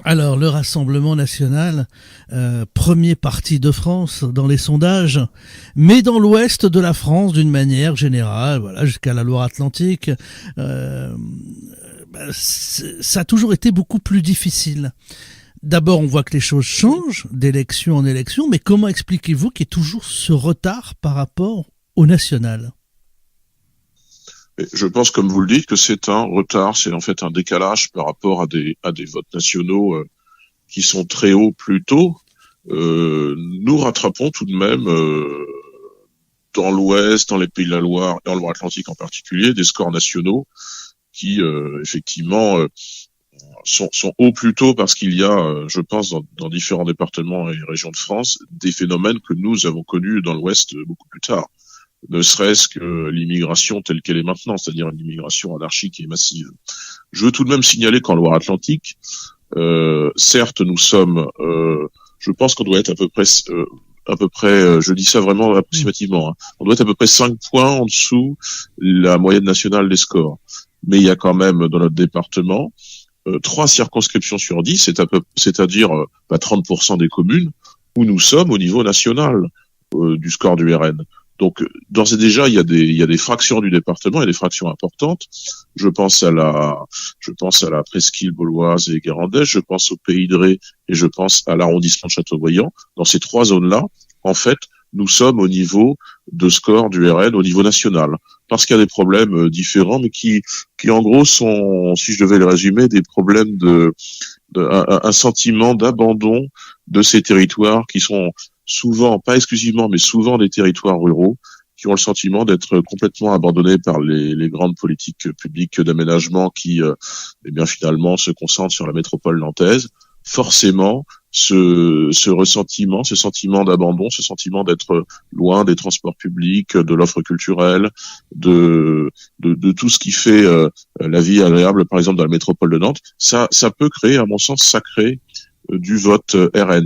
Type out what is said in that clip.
Alors, le Rassemblement national, premier parti de France dans les sondages, mais dans l'ouest de la France d'une manière générale, voilà, jusqu'à la Loire-Atlantique, euh, ça a toujours été beaucoup plus difficile. D'abord, on voit que les choses changent d'élection en élection, mais comment expliquez-vous qu'il y ait toujours ce retard par rapport au national? Et je pense, comme vous le dites, que c'est un retard, c'est en fait un décalage par rapport à des votes nationaux qui sont très hauts plus tôt. Nous rattrapons tout de même dans l'Ouest, dans les Pays de la Loire, dans le Loire-Atlantique en particulier, des scores nationaux qui effectivement sont hauts plus tôt parce qu'il y a, je pense, dans différents départements et régions de France, des phénomènes que nous avons connus dans l'Ouest beaucoup plus tard. Ne serait-ce que l'immigration telle qu'elle est maintenant, c'est-à-dire une immigration anarchique et massive. Je veux tout de même signaler qu'en Loire-Atlantique, certes, nous sommes, je pense qu'on doit être à peu près, je dis ça vraiment approximativement, hein, on doit être à peu près 5 points en dessous la moyenne nationale des scores. Mais il y a quand même dans notre département 3 circonscriptions sur 10, c'est-à-dire 30% des communes où nous sommes au niveau national du score du RN. Donc, d'ores et déjà, il y a des fractions du département, il y a des fractions importantes. Je pense à la presqu'île bauloise et guérandaise, je pense au Pays de Ré et je pense à l'arrondissement de Châteaubriand. Dans ces 3 zones-là, en fait, nous sommes au niveau de score du RN au niveau national. Parce qu'il y a des problèmes différents, mais qui en gros sont, si je devais les résumer, des problèmes un sentiment d'abandon de ces territoires qui sont souvent, pas exclusivement, mais souvent des territoires ruraux qui ont le sentiment d'être complètement abandonnés par les grandes politiques publiques d'aménagement qui, eh bien, finalement, se concentrent sur la métropole nantaise. Forcément, ce ressentiment, ce sentiment d'abandon, ce sentiment d'être loin des transports publics, de l'offre culturelle, de tout ce qui fait la vie agréable, par exemple, dans la métropole de Nantes, ça peut créer, à mon sens, ça crée du vote RN.